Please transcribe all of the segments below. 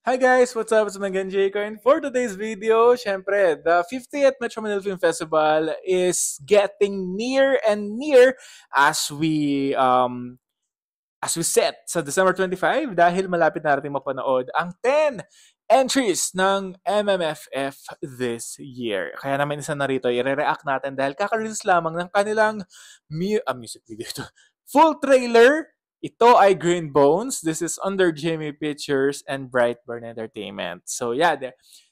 Hi guys, what's up? It's Megan Jaco, and for today's video, syempre, the 50th Metro Manila Film Festival is getting near and near as we set sa December 25 dahil malapit na natin mapanood ang 10 entries ng MMFF this year. Kaya naman isa na rito, i-react natin dahil kaka-release lamang ng kanilang music video ito. Full trailer. Ito ay Green Bones. This is under Jamie Pictures and Brightburn Entertainment. So yeah,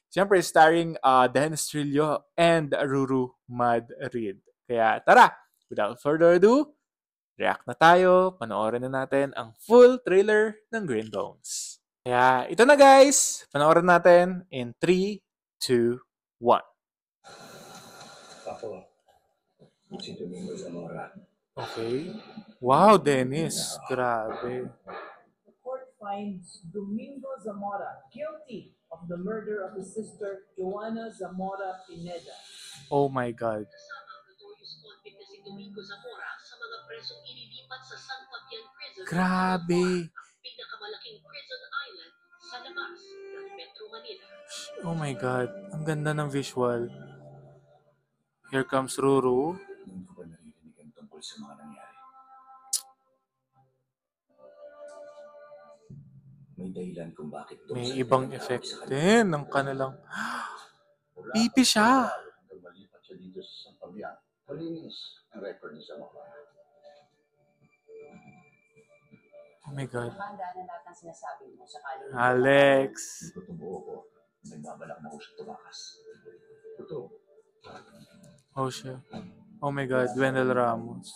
siyempre starring Dennis Trillo and Ruru Madrid. Kaya tara, without further ado, react na tayo, panoorin na natin ang full trailer ng Green Bones. Kaya ito na guys, panoorin natin in 3, 2, 1. Ako, si Domingo Zamora. Okay. Wow, Dennis. Grabe. The court finds Domingo Zamora guilty of the murder of his sister Joanna Zamora Pineda. Oh my God. Kasama ang notorious convict na si Domingo Zamora sa mga presong inilipat sa San Fabian Prison. Grabe. Ang pinakamalaking prison island sa labas ng Metro Manila. Oh my God. Ang ganda ng visual. Here comes Ruru. Noon ko ba naririnig ang tungkol sa mga nangyari? May dahilan kung bakit May ibang effect din ng kanilang... Pipi siya. Hanggang malipat siya dito sa San Fabian. Malinis ang record ni Zamora. Oh my God. Handa na lahat ng sinasabi mo sakali. Alex. Hindi ko tumuo ko. Nagbabalak na ko siya tumakas. Totoo. Oh siya. Oh my God. Wendell Ramos.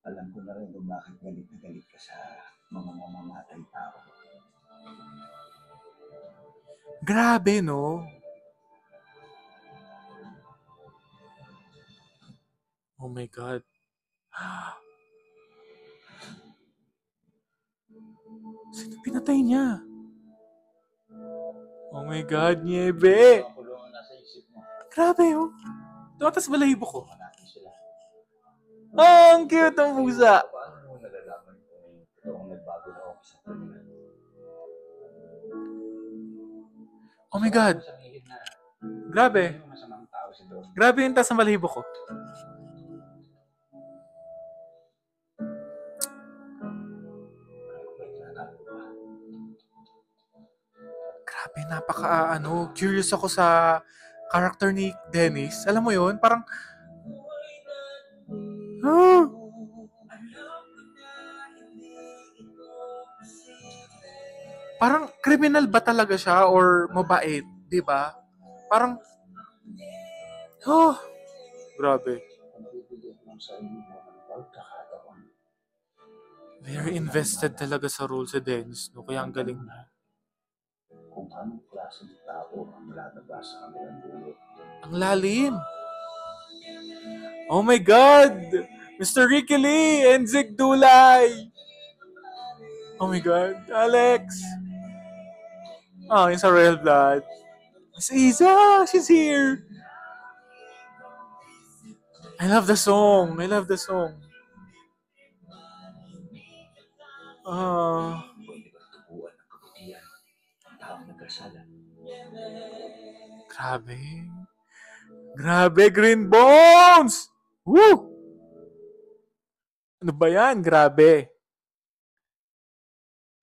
Alam ko na rin kung bakit galit na galit ka sa mga mamamatay tao. Grabe, no? Oh my God. Sino pinatay niya? Oh my God, Niebe! Kulungan na sa isip mo. Grabe, oh. Tumatas balahibo ko. Hanapin sila. Oh, ang cute ang pusa. Paano mo nalalaman kung totoong nagbago na ako sa kriminal? Oh my God. Sabihin na Grabe. hindi mo masamang tao si Domingo. Grabe yung tas ng balahibo ko. Grabe, curious ako sa character ni Dennis. Alam mo yun? Parang, parang criminal ba talaga siya or mabait, 'di ba? Parang grabe. Very invested talaga sa role si Dennis, no? Kaya ang galing na. Kung anong klaseng tao ang lalabas sa kanilang dulo. Ang lalim. Oh my God! Mr. Ricky Lee and Zig Dulay! Oh my God. Alex! Oh, yung sa Royal Blood. Miss Isa! She's here! I love the song. I love the song. Pwede ba tubuan ng kabutihan ang taong nagkasala? Grabe. Grabe, Green Bones! Woo! Ano ba yan? Grabe.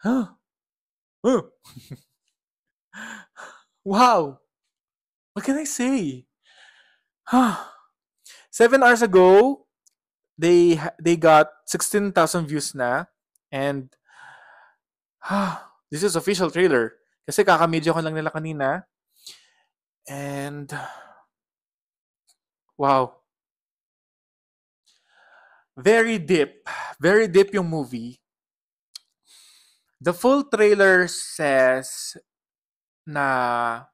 Huh? Wow! What can I say? 7 hours ago, they got 16,000 views na. And this is official trailer. Kasi kaka-media ko lang nila kanina. And wow. Very deep. Very deep yung movie. The full trailer says na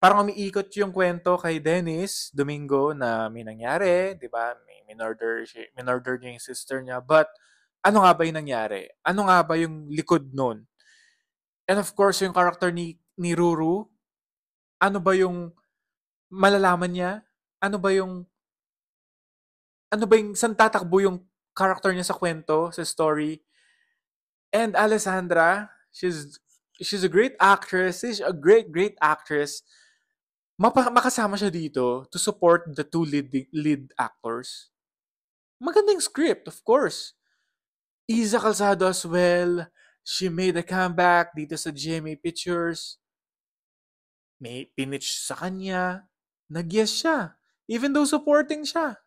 parang umiikot yung kwento kay Dennis Domingo na may nangyari, 'di ba? May minorder niya yung sister niya. But ano nga ba yung nangyari? Ano nga ba yung likod nun? And of course, yung character ni Ruru, ano ba yung malalaman niya? Ano ba yung saan tatakbo yung character niya sa kwento, sa story? And Alessandra, She's a great actress. She's a great actress. Makasama siya dito to support the two lead actors. Magandang script, of course. Isa Calzado as well. She made a comeback dito sa GMA Pictures. May pinitch sa kanya. Nag-yes siya. Even though supporting siya.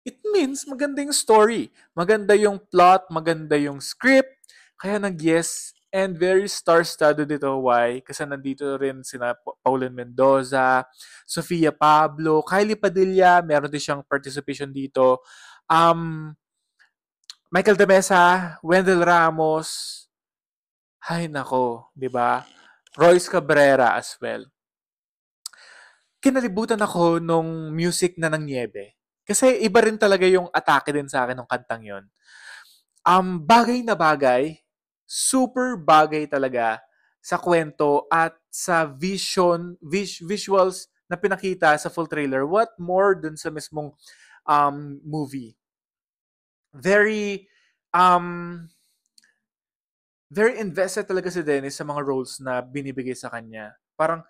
It means maganda yung story. Maganda yung plot. Maganda yung script. Kaya nag-yes. And very star-studded ito. Why? Kasi nandito rin sina Pauline Mendoza, Sofia Pablo, Kylie Padilla. Meron din siyang participation dito. Michael de Mesa, Wendell Ramos. Ay nako, 'di ba? Royce Cabrera as well. Kinalibutan ako nung music na ng Niebe. Kasi iba rin talaga yung atake din sa akin ng kantang yon. Bagay na bagay, super bagay talaga sa kwento at sa visuals na pinakita sa full trailer. What more dun sa mismong movie? Very invested talaga si Dennis sa mga roles na binibigay sa kanya. Parang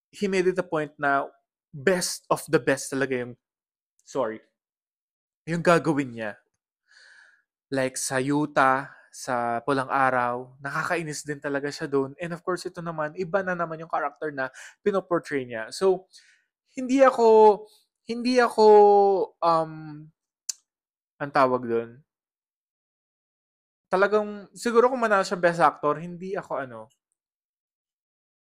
he made it a point na best of the best talaga yung gagawin niya. Like sa Yuta, sa Pulang Araw, nakakainis din talaga siya doon. And of course, ito naman, iba na naman yung character na pinoportray niya. So, hindi ako, ang tawag doon, talagang, siguro kung manalo siya best actor, hindi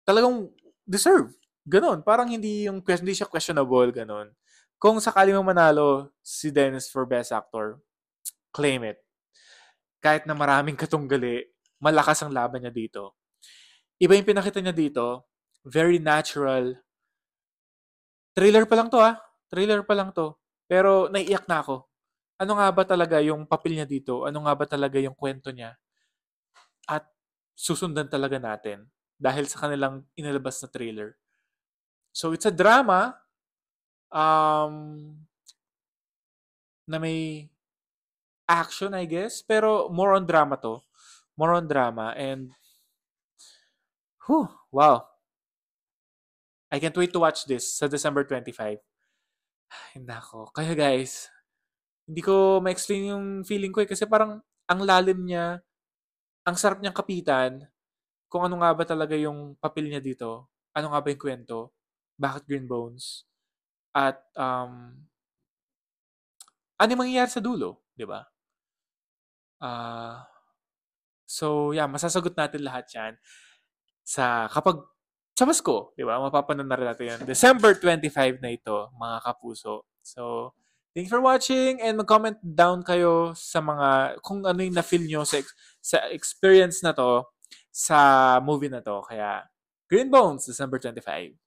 talagang deserve. Ganon. Parang hindi siya questionable, ganon. Kung sakali mo manalo si Dennis for best actor, claim it. Kahit na maraming katunggali, malakas ang laban niya dito. Iba yung pinakita niya dito, very natural. Trailer pa lang to. Trailer pa lang to. Pero naiiyak na ako. Ano nga ba talaga yung papel niya dito? Ano nga ba talaga yung kwento niya? At susundan talaga natin dahil sa kanilang inilabas na trailer. So it's a drama na may action, I guess. Pero more on drama to. More on drama. And, wow. I can't wait to watch this sa December 25. Ay, nako. Kaya guys, hindi ko ma-explain yung feeling ko kasi parang ang lalim niya, ang sarap niyang kapitan, kung ano nga ba talaga yung papel niya dito, ano nga ba yung kwento, bakit Green Bones, at ano yung mangyayari sa dulo, di ba? So, yeah, masasagot natin lahat yan sa Pasko, di ba? Mapapanood na rin natin yan. December 25 na ito, mga kapuso. So, thanks for watching and mag-comment down kayo sa kung ano yung na-feel nyo sa experience na to, sa movie na to. Kaya, Green Bones, December 25.